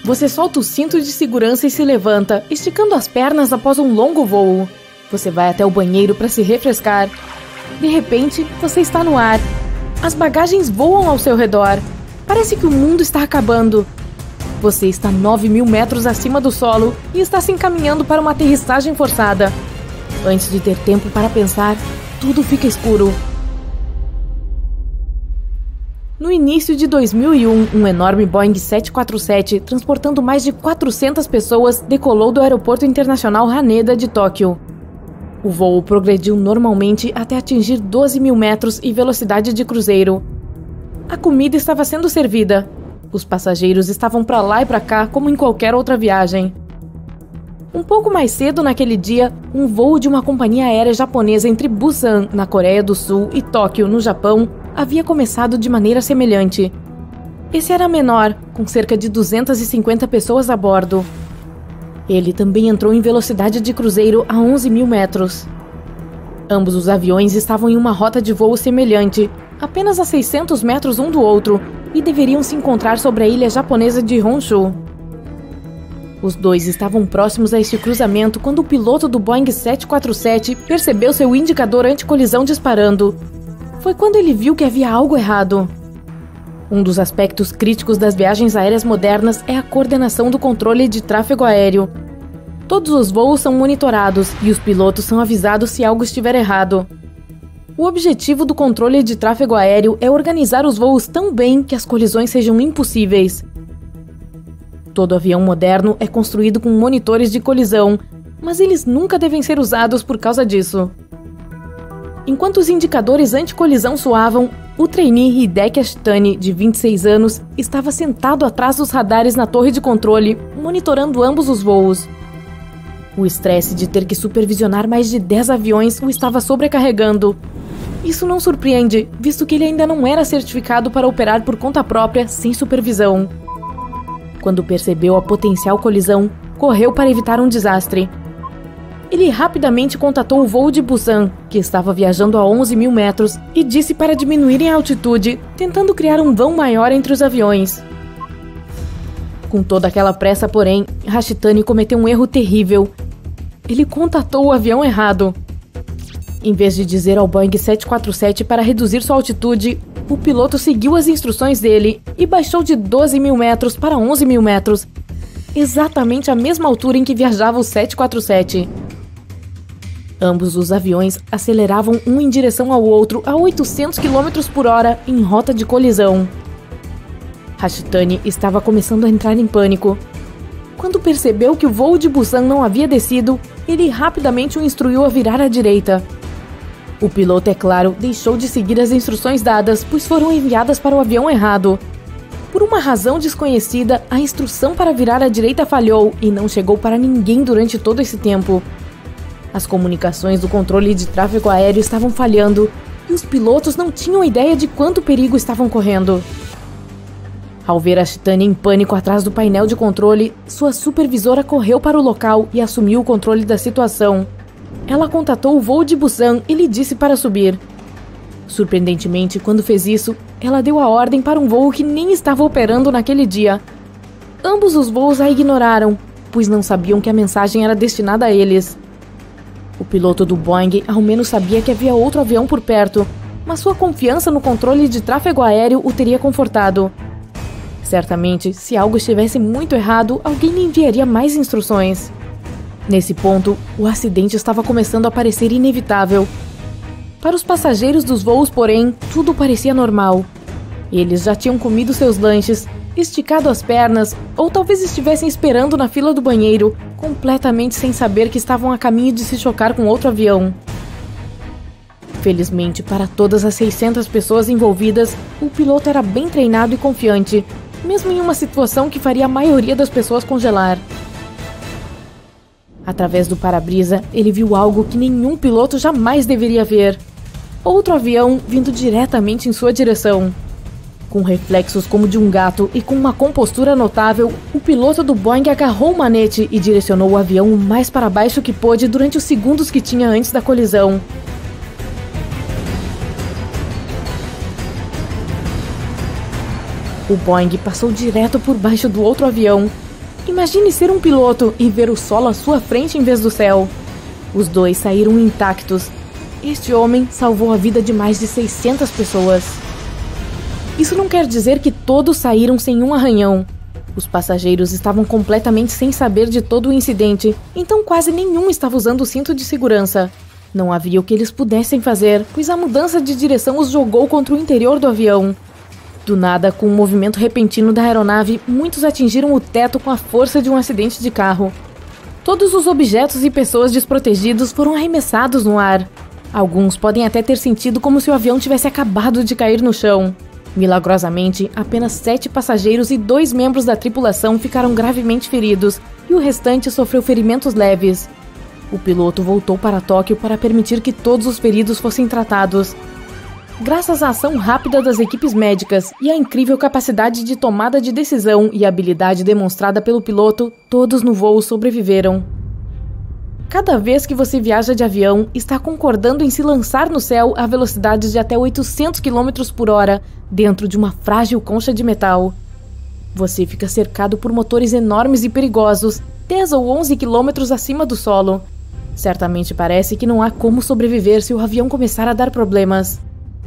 Você solta o cinto de segurança e se levanta, esticando as pernas após um longo voo. Você vai até o banheiro para se refrescar. De repente, você está no ar. As bagagens voam ao seu redor. Parece que o mundo está acabando. Você está 9.000 metros acima do solo e está se encaminhando para uma aterrissagem forçada. Antes de ter tempo para pensar, tudo fica escuro. No início de 2001, um enorme Boeing 747, transportando mais de 400 pessoas, decolou do Aeroporto Internacional Haneda de Tóquio. O voo progrediu normalmente até atingir 12.000 metros e velocidade de cruzeiro. A comida estava sendo servida. Os passageiros estavam para lá e para cá como em qualquer outra viagem. Um pouco mais cedo naquele dia, um voo de uma companhia aérea japonesa entre Busan, na Coreia do Sul, e Tóquio, no Japão, havia começado de maneira semelhante. Esse era menor, com cerca de 250 pessoas a bordo. Ele também entrou em velocidade de cruzeiro a 11.000 metros. Ambos os aviões estavam em uma rota de voo semelhante, apenas a 600 metros um do outro, e deveriam se encontrar sobre a ilha japonesa de Honshu. Os dois estavam próximos a este cruzamento quando o piloto do Boeing 747 percebeu seu indicador anticolisão disparando. Foi quando ele viu que havia algo errado. Um dos aspectos críticos das viagens aéreas modernas é a coordenação do controle de tráfego aéreo. Todos os voos são monitorados e os pilotos são avisados se algo estiver errado. O objetivo do controle de tráfego aéreo é organizar os voos tão bem que as colisões sejam impossíveis. Todo avião moderno é construído com monitores de colisão, mas eles nunca devem ser usados por causa disso. Enquanto os indicadores anticolisão soavam, o trainee Hideki Ashitani, de 26 anos, estava sentado atrás dos radares na torre de controle, monitorando ambos os voos. O estresse de ter que supervisionar mais de 10 aviões o estava sobrecarregando. Isso não surpreende, visto que ele ainda não era certificado para operar por conta própria sem supervisão. Quando percebeu a potencial colisão, correu para evitar um desastre. Ele rapidamente contatou o voo de Busan, que estava viajando a 11.000 metros, e disse para diminuírem a altitude, tentando criar um vão maior entre os aviões. Com toda aquela pressa, porém, Ashitani cometeu um erro terrível. Ele contatou o avião errado. Em vez de dizer ao Boeing 747 para reduzir sua altitude, o piloto seguiu as instruções dele e baixou de 12.000 metros para 11.000 metros, exatamente a mesma altura em que viajava o 747. Ambos os aviões aceleravam um em direção ao outro a 800 km por hora em rota de colisão. Ashitani estava começando a entrar em pânico. Quando percebeu que o voo de Busan não havia descido, ele rapidamente o instruiu a virar à direita. O piloto, é claro, deixou de seguir as instruções dadas, pois foram enviadas para o avião errado. Por uma razão desconhecida, a instrução para virar à direita falhou e não chegou para ninguém durante todo esse tempo. As comunicações do controle de tráfego aéreo estavam falhando e os pilotos não tinham ideia de quanto perigo estavam correndo. Ao ver Ashitani em pânico atrás do painel de controle, sua supervisora correu para o local e assumiu o controle da situação. Ela contatou o voo de Busan e lhe disse para subir. Surpreendentemente, quando fez isso, ela deu a ordem para um voo que nem estava operando naquele dia. Ambos os voos a ignoraram, pois não sabiam que a mensagem era destinada a eles. O piloto do Boeing ao menos sabia que havia outro avião por perto, mas sua confiança no controle de tráfego aéreo o teria confortado. Certamente, se algo estivesse muito errado, alguém lhe enviaria mais instruções. Nesse ponto, o acidente estava começando a parecer inevitável. Para os passageiros dos voos, porém, tudo parecia normal. Eles já tinham comido seus lanches, esticado as pernas, ou talvez estivessem esperando na fila do banheiro, completamente sem saber que estavam a caminho de se chocar com outro avião. Felizmente, para todas as 600 pessoas envolvidas, o piloto era bem treinado e confiante, mesmo em uma situação que faria a maioria das pessoas congelar. Através do para-brisa, ele viu algo que nenhum piloto jamais deveria ver. Outro avião vindo diretamente em sua direção. Com reflexos como de um gato e com uma compostura notável, o piloto do Boeing agarrou o manete e direcionou o avião o mais para baixo que pôde durante os segundos que tinha antes da colisão. O Boeing passou direto por baixo do outro avião, Imagine ser um piloto e ver o solo à sua frente em vez do céu. Os dois saíram intactos. Este homem salvou a vida de mais de 600 pessoas. Isso não quer dizer que todos saíram sem um arranhão. Os passageiros estavam completamente sem saber de todo o incidente, então quase nenhum estava usando o cinto de segurança. Não havia o que eles pudessem fazer, pois a mudança de direção os jogou contra o interior do avião. Do nada, com um movimento repentino da aeronave, muitos atingiram o teto com a força de um acidente de carro. Todos os objetos e pessoas desprotegidos foram arremessados no ar. Alguns podem até ter sentido como se o avião tivesse acabado de cair no chão. Milagrosamente, apenas 7 passageiros e 2 membros da tripulação ficaram gravemente feridos e o restante sofreu ferimentos leves. O piloto voltou para Tóquio para permitir que todos os feridos fossem tratados. Graças à ação rápida das equipes médicas e à incrível capacidade de tomada de decisão e habilidade demonstrada pelo piloto, todos no voo sobreviveram. Cada vez que você viaja de avião, está concordando em se lançar no céu a velocidades de até 800 km por hora, dentro de uma frágil concha de metal. Você fica cercado por motores enormes e perigosos, 10 ou 11 km acima do solo. Certamente parece que não há como sobreviver se o avião começar a dar problemas.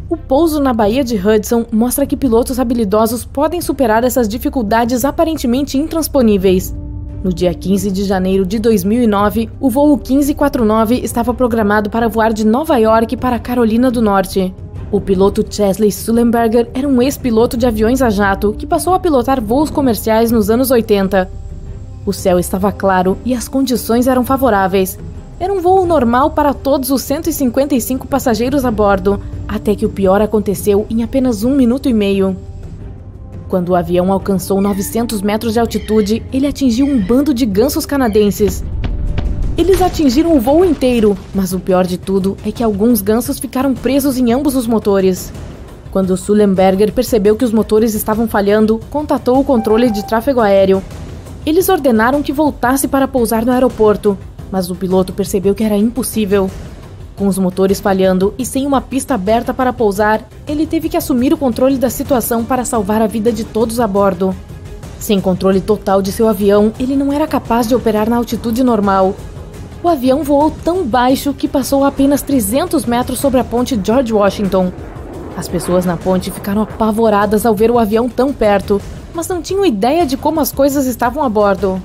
O pouso na Baía de Hudson mostra que pilotos habilidosos podem superar essas dificuldades aparentemente intransponíveis. No dia 15 de janeiro de 2009, o voo 1549 estava programado para voar de Nova York para Carolina do Norte. O piloto Chesley Sullenberger era um ex-piloto de aviões a jato que passou a pilotar voos comerciais nos anos 80. O céu estava claro e as condições eram favoráveis. Era um voo normal para todos os 155 passageiros a bordo, até que o pior aconteceu em apenas 1 minuto e meio. Quando o avião alcançou 900 metros de altitude, ele atingiu um bando de gansos canadenses. Eles atingiram o voo inteiro, mas o pior de tudo é que alguns gansos ficaram presos em ambos os motores. Quando Sullenberger percebeu que os motores estavam falhando, contatou o controle de tráfego aéreo. Eles ordenaram que voltasse para pousar no aeroporto, mas o piloto percebeu que era impossível. Com os motores falhando e sem uma pista aberta para pousar, ele teve que assumir o controle da situação para salvar a vida de todos a bordo. Sem controle total de seu avião, ele não era capaz de operar na altitude normal. O avião voou tão baixo que passou a apenas 300 metros sobre a ponte George Washington. As pessoas na ponte ficaram apavoradas ao ver o avião tão perto, mas não tinham ideia de como as coisas estavam a bordo.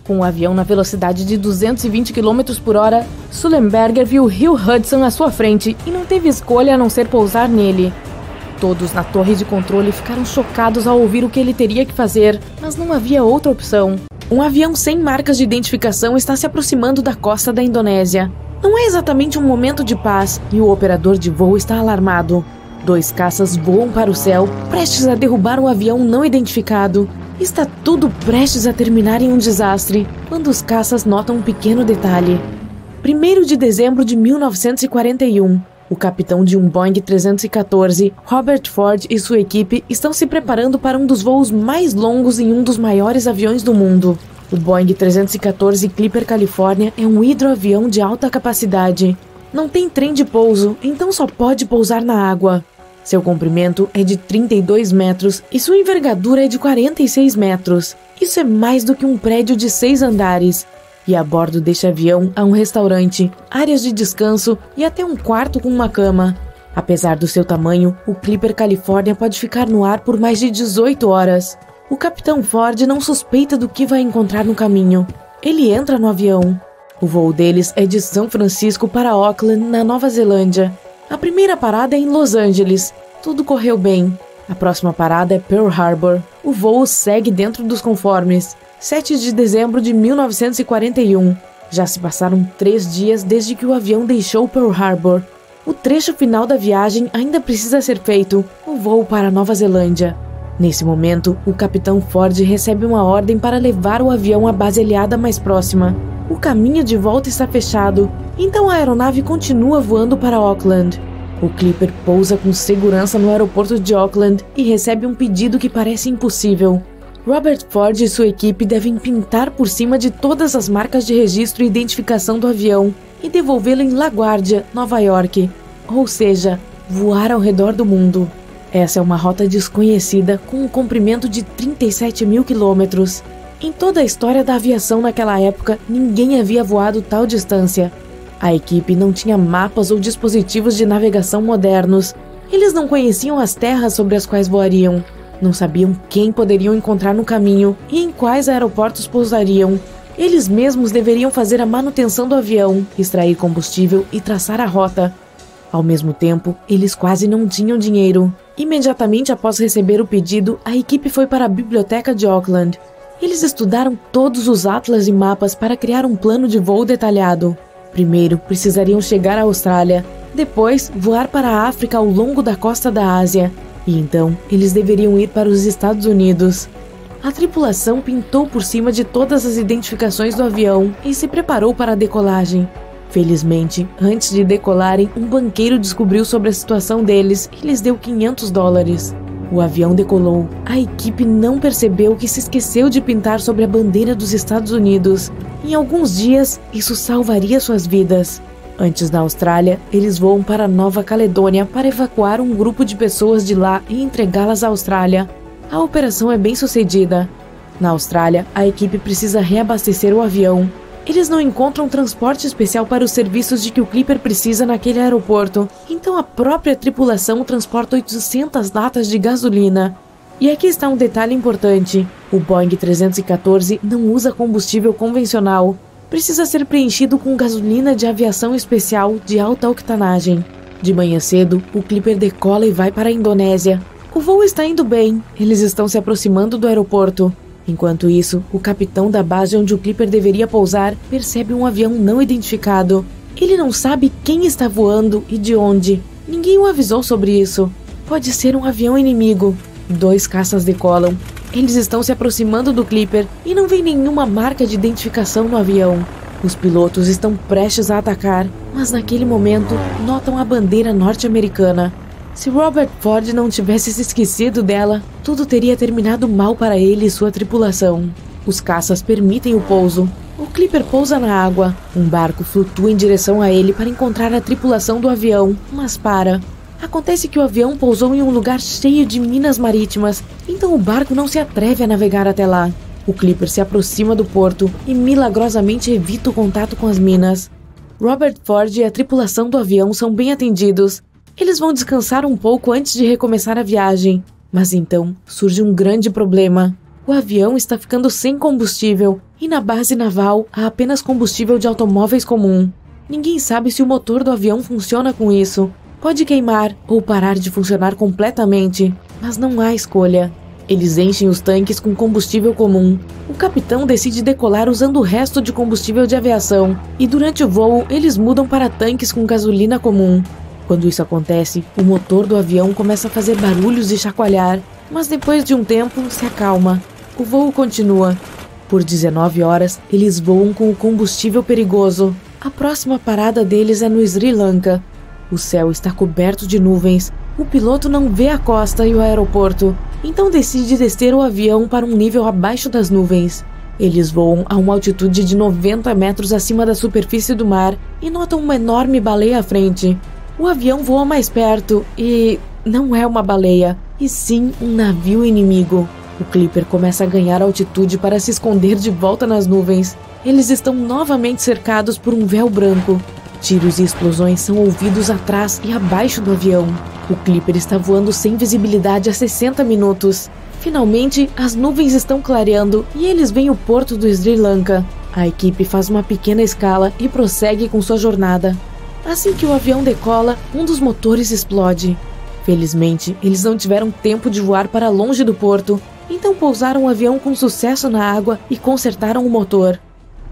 Com o avião na velocidade de 220 km por hora, Sullenberger viu o rio Hudson à sua frente e não teve escolha a não ser pousar nele. Todos na torre de controle ficaram chocados ao ouvir o que ele teria que fazer, mas não havia outra opção. Um avião sem marcas de identificação está se aproximando da costa da Indonésia. Não é exatamente um momento de paz e o operador de voo está alarmado. 2 caças voam para o céu, prestes a derrubar um avião não identificado. Está tudo prestes a terminar em um desastre, quando os caças notam um pequeno detalhe. 1º de dezembro de 1941, o capitão de um Boeing 314, Robert Ford e sua equipe estão se preparando para um dos voos mais longos em um dos maiores aviões do mundo. O Boeing 314 Clipper California é um hidroavião de alta capacidade. Não tem trem de pouso, então só pode pousar na água. Seu comprimento é de 32 metros e sua envergadura é de 46 metros. Isso é mais do que um prédio de 6 andares. E a bordo deste avião há um restaurante, áreas de descanso e até um quarto com uma cama. Apesar do seu tamanho, o Clipper California pode ficar no ar por mais de 18 horas. O capitão Ford não suspeita do que vai encontrar no caminho. Ele entra no avião. O voo deles é de São Francisco para Auckland, na Nova Zelândia. A primeira parada é em Los Angeles. Tudo correu bem. A próxima parada é Pearl Harbor. O voo segue dentro dos conformes. 7 de dezembro de 1941. Já se passaram 3 dias desde que o avião deixou Pearl Harbor. O trecho final da viagem ainda precisa ser feito, o voo para Nova Zelândia. Nesse momento, o capitão Ford recebe uma ordem para levar o avião à base aliada mais próxima. O caminho de volta está fechado, então a aeronave continua voando para Auckland. O Clipper pousa com segurança no aeroporto de Auckland e recebe um pedido que parece impossível. Robert Ford e sua equipe devem pintar por cima de todas as marcas de registro e identificação do avião e devolvê-lo em LaGuardia, Nova York, ou seja, voar ao redor do mundo. Essa é uma rota desconhecida com um comprimento de 37 mil quilômetros. Em toda a história da aviação naquela época, ninguém havia voado tal distância. A equipe não tinha mapas ou dispositivos de navegação modernos. Eles não conheciam as terras sobre as quais voariam. Não sabiam quem poderiam encontrar no caminho e em quais aeroportos pousariam. Eles mesmos deveriam fazer a manutenção do avião, extrair combustível e traçar a rota. Ao mesmo tempo, eles quase não tinham dinheiro. Imediatamente após receber o pedido, a equipe foi para a biblioteca de Auckland. Eles estudaram todos os atlas e mapas para criar um plano de voo detalhado. Primeiro, precisariam chegar à Austrália, depois voar para a África ao longo da costa da Ásia, e então eles deveriam ir para os Estados Unidos. A tripulação pintou por cima de todas as identificações do avião e se preparou para a decolagem. Felizmente, antes de decolarem, um banqueiro descobriu sobre a situação deles e lhes deu $500. O avião decolou. A equipe não percebeu que se esqueceu de pintar sobre a bandeira dos Estados Unidos. Em alguns dias, isso salvaria suas vidas. Antes da Austrália, eles voam para Nova Caledônia para evacuar um grupo de pessoas de lá e entregá-las à Austrália. A operação é bem sucedida. Na Austrália, a equipe precisa reabastecer o avião. Eles não encontram transporte especial para os serviços de que o Clipper precisa naquele aeroporto, então a própria tripulação transporta 800 latas de gasolina. E aqui está um detalhe importante: o Boeing 314 não usa combustível convencional. Precisa ser preenchido com gasolina de aviação especial de alta octanagem. De manhã cedo, o Clipper decola e vai para a Indonésia. O voo está indo bem, eles estão se aproximando do aeroporto. Enquanto isso, o capitão da base onde o Clipper deveria pousar percebe um avião não identificado. Ele não sabe quem está voando e de onde. Ninguém o avisou sobre isso. Pode ser um avião inimigo. 2 caças decolam. Eles estão se aproximando do Clipper e não vê nenhuma marca de identificação no avião. Os pilotos estão prestes a atacar, mas naquele momento notam a bandeira norte-americana. Se Robert Ford não tivesse se esquecido dela, tudo teria terminado mal para ele e sua tripulação. Os caças permitem o pouso. O Clipper pousa na água. Um barco flutua em direção a ele para encontrar a tripulação do avião, mas para. Acontece que o avião pousou em um lugar cheio de minas marítimas, então o barco não se atreve a navegar até lá. O Clipper se aproxima do porto e milagrosamente evita o contato com as minas. Robert Ford e a tripulação do avião são bem atendidos. Eles vão descansar um pouco antes de recomeçar a viagem, mas então surge um grande problema. O avião está ficando sem combustível e na base naval há apenas combustível de automóveis comum. Ninguém sabe se o motor do avião funciona com isso. Pode queimar ou parar de funcionar completamente, mas não há escolha. Eles enchem os tanques com combustível comum. O capitão decide decolar usando o resto de combustível de aviação e durante o voo eles mudam para tanques com gasolina comum. Quando isso acontece, o motor do avião começa a fazer barulhos e chacoalhar, mas depois de um tempo se acalma. O voo continua. Por 19 horas, eles voam com o combustível perigoso. A próxima parada deles é no Sri Lanka. O céu está coberto de nuvens. O piloto não vê a costa e o aeroporto, então decide descer o avião para um nível abaixo das nuvens. Eles voam a uma altitude de 90 metros acima da superfície do mar e notam uma enorme baleia à frente. O avião voa mais perto e não é uma baleia, e sim um navio inimigo. O Clipper começa a ganhar altitude para se esconder de volta nas nuvens. Eles estão novamente cercados por um véu branco. Tiros e explosões são ouvidos atrás e abaixo do avião. O Clipper está voando sem visibilidade há 60 minutos. Finalmente, as nuvens estão clareando e eles veem o porto do Sri Lanka. A equipe faz uma pequena escala e prossegue com sua jornada. Assim que o avião decola, um dos motores explode. Felizmente, eles não tiveram tempo de voar para longe do porto, então pousaram o avião com sucesso na água e consertaram o motor.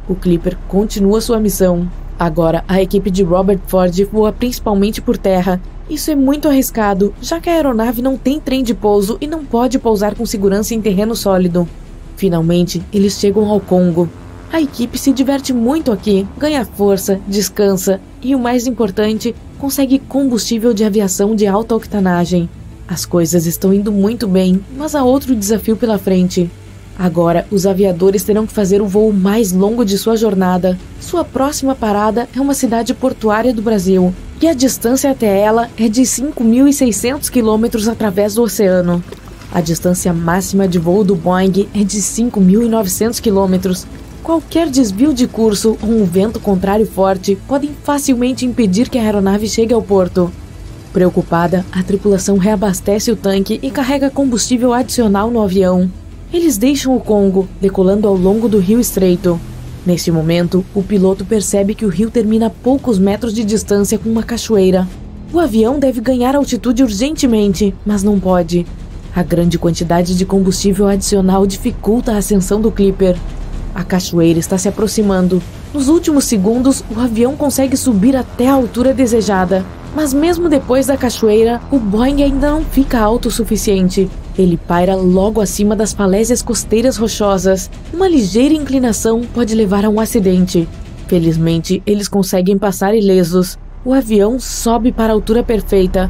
O Clipper continua sua missão. Agora, a equipe de Robert Ford voa principalmente por terra. Isso é muito arriscado, já que a aeronave não tem trem de pouso e não pode pousar com segurança em terreno sólido. Finalmente, eles chegam ao Congo. A equipe se diverte muito aqui, ganha força, descansa e, o mais importante, consegue combustível de aviação de alta octanagem. As coisas estão indo muito bem, mas há outro desafio pela frente. Agora, os aviadores terão que fazer o voo mais longo de sua jornada. Sua próxima parada é uma cidade portuária do Brasil, e a distância até ela é de 5.600 quilômetros através do oceano. A distância máxima de voo do Boeing é de 5.900 km. Qualquer desvio de curso ou um vento contrário forte podem facilmente impedir que a aeronave chegue ao porto. Preocupada, a tripulação reabastece o tanque e carrega combustível adicional no avião. Eles deixam o Congo, decolando ao longo do rio estreito. Neste momento, o piloto percebe que o rio termina a poucos metros de distância com uma cachoeira. O avião deve ganhar altitude urgentemente, mas não pode. A grande quantidade de combustível adicional dificulta a ascensão do Clipper. A cachoeira está se aproximando. Nos últimos segundos, o avião consegue subir até a altura desejada. Mas mesmo depois da cachoeira, o Boeing ainda não fica alto o suficiente. Ele paira logo acima das falésias costeiras rochosas. Uma ligeira inclinação pode levar a um acidente. Felizmente, eles conseguem passar ilesos. O avião sobe para a altura perfeita.